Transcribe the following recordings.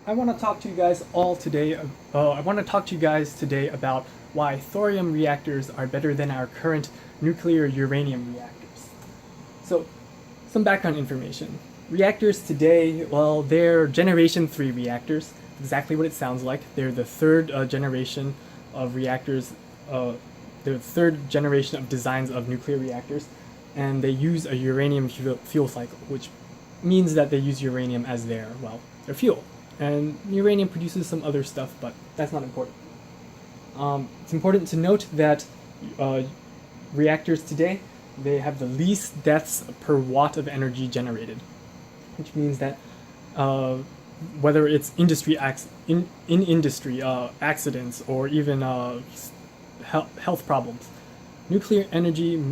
I want to talk to you guys all today. I want to talk to you guys today about why thorium reactors are better than our current nuclear uranium reactors. So, some background information. Reactors today, well, they're Generation 3 reactors, exactly what it sounds like. They're the third generation of reactors, the third generation of designs of nuclear reactors, and they use a uranium fuel cycle, which means that they use uranium as their fuel. And uranium produces some other stuff, but that's not important. It's important to note that reactors today, they have the least deaths per watt of energy generated, which means that whether it's in industry accidents or even health problems, nuclear energy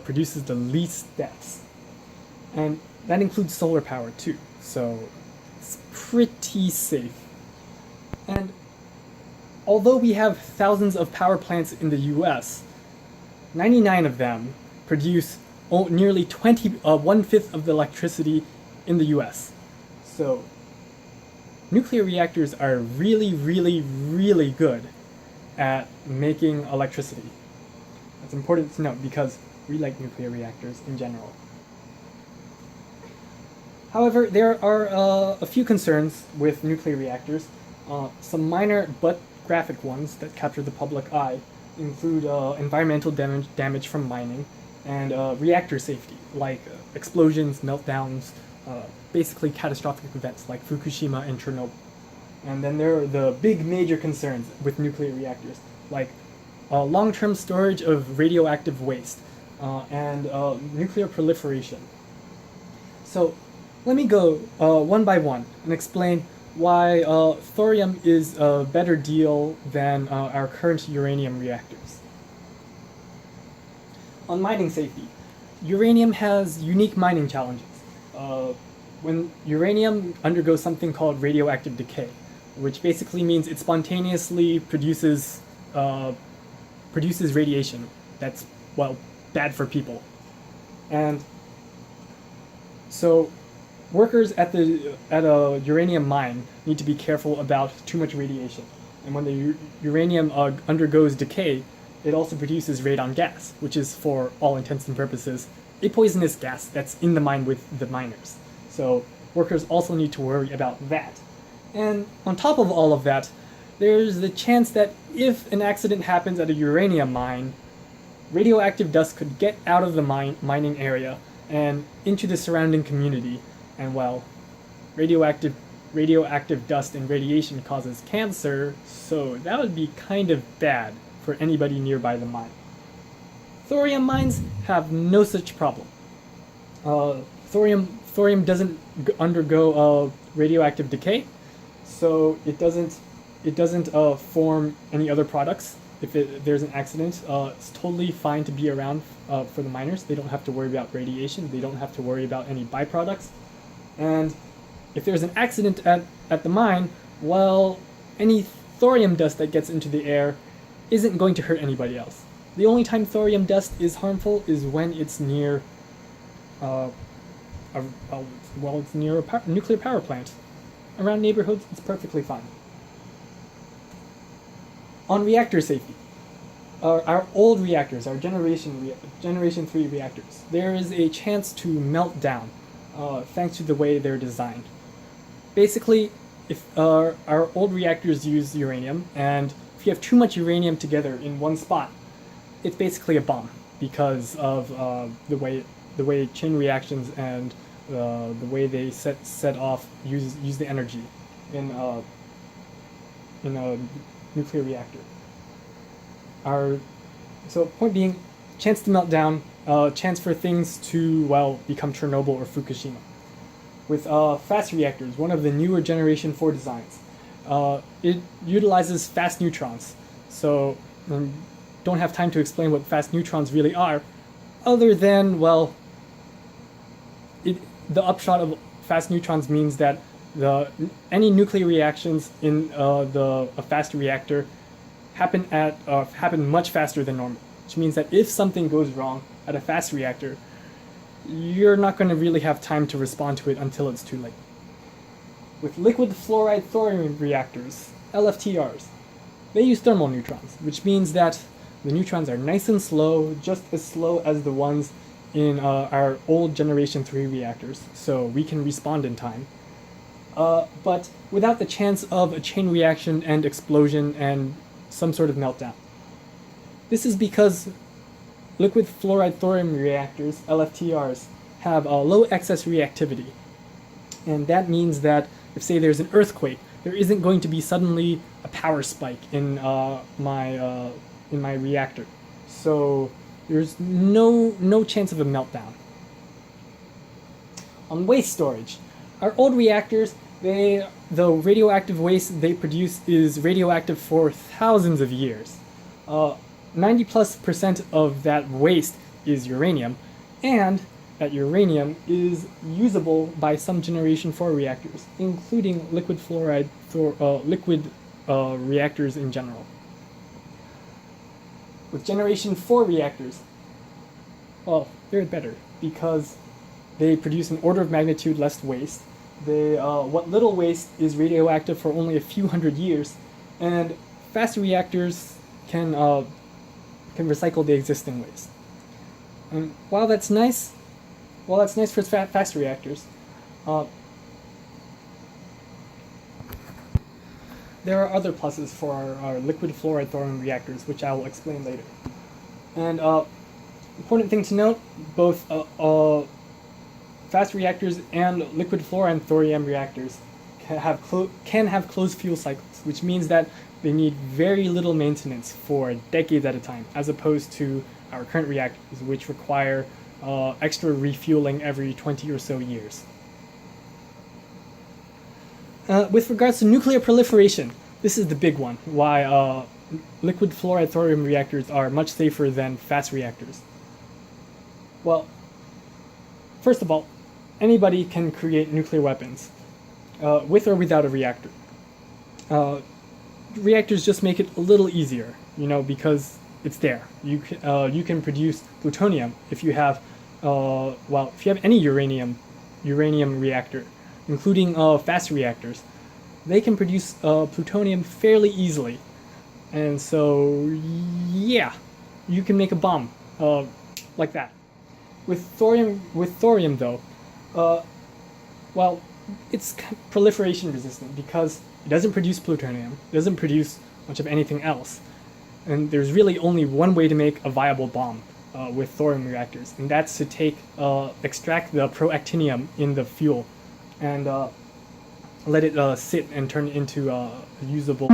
produces the least deaths, and that includes solar power too. So it's pretty safe. And although we have thousands of power plants in the U.S., 99 of them produce nearly 1/5 of the electricity in the U.S. So nuclear reactors are really, really, really good at making electricity. That's important to note because we like nuclear reactors in general. However, there are a few concerns with nuclear reactors. Some minor but graphic ones that capture the public eye include environmental damage from mining and reactor safety, like explosions, meltdowns, basically catastrophic events like Fukushima and Chernobyl. And then there are the big major concerns with nuclear reactors, like long-term storage of radioactive waste and nuclear proliferation. So let me go one by one and explain why thorium is a better deal than our current uranium reactors. On mining safety, uranium has unique mining challenges. When uranium undergoes something called radioactive decay, which basically means it spontaneously produces radiation that's, well, bad for people. And so workers at a uranium mine need to be careful about too much radiation. And when the uranium undergoes decay, it also produces radon gas, which is, for all intents and purposes, a poisonous gas that's in the mine with the miners. So workers also need to worry about that. And on top of all of that, there's the chance that if an accident happens at a uranium mine, radioactive dust could get out of the mining area and into the surrounding community. And well, radioactive dust and radiation causes cancer, so that would be kind of bad for anybody nearby the mine. Thorium mines have no such problem. Thorium doesn't undergo radioactive decay, so it doesn't form any other products. If there's an accident, it's totally fine to be around for the miners. They don't have to worry about radiation. They don't have to worry about any byproducts. And if there's an accident at the mine, well, any thorium dust that gets into the air isn't going to hurt anybody else. The only time thorium dust is harmful is when it's near it's near a nuclear power plant. Around neighborhoods, it's perfectly fine. On reactor safety, our old reactors, our Generation 3 reactors, there is a chance to melt down thanks to the way they're designed. Basically, if our old reactors use uranium, and if you have too much uranium together in one spot, it's basically a bomb because of the way chain reactions and the way they set off use the energy in a nuclear reactor. So point being, chance to melt down, chance for things to, well, become Chernobyl or Fukushima. With fast reactors, one of the newer Generation 4 designs, it utilizes fast neutrons. So don't have time to explain what fast neutrons really are, other than, well, the upshot of fast neutrons means that any nuclear reactions in a fast reactor happen much faster than normal, which means that if something goes wrong at a fast reactor, you're not going to really have time to respond to it until it's too late. With liquid fluoride thorium reactors, LFTRs, they use thermal neutrons, which means that the neutrons are nice and slow, just as slow as the ones in our old Generation 3 reactors, so we can respond in time. But without the chance of a chain reaction and explosion and some sort of meltdown. This is because liquid fluoride thorium reactors, LFTRs, have a low excess reactivity. And that means that if, say, there's an earthquake, there isn't going to be suddenly a power spike in my reactor. So there's no chance of a meltdown. On waste storage, our old reactors, the radioactive waste they produce is radioactive for thousands of years. 90+% of that waste is uranium, and that uranium is usable by some Generation 4 reactors, including liquid fluoride reactors in general. With Generation 4 reactors, well, they're better because they produce an order of magnitude less waste. What little waste is radioactive for only a few hundred years, and fast reactors can recycle the existing waste. And while that's nice for fast reactors, there are other pluses for our liquid fluoride thorium reactors, which I will explain later. And important thing to note, both fast reactors and liquid fluoride thorium reactors can have closed fuel cycles, which means that they need very little maintenance for decades at a time, as opposed to our current reactors, which require extra refueling every 20 or so years. With regards to nuclear proliferation, this is the big one, why liquid fluoride thorium reactors are much safer than fast reactors. Well, first of all, anybody can create nuclear weapons, with or without a reactor. Reactors just make it a little easier, because it's there. You can produce plutonium if you have, if you have any uranium reactor, including fast reactors. They can produce plutonium fairly easily, and so yeah, you can make a bomb like that. With thorium though, it's proliferation resistant because it doesn't produce plutonium, it doesn't produce much of anything else, and there's really only one way to make a viable bomb with thorium reactors, and that's to extract the proactinium in the fuel and let it sit and turn into usable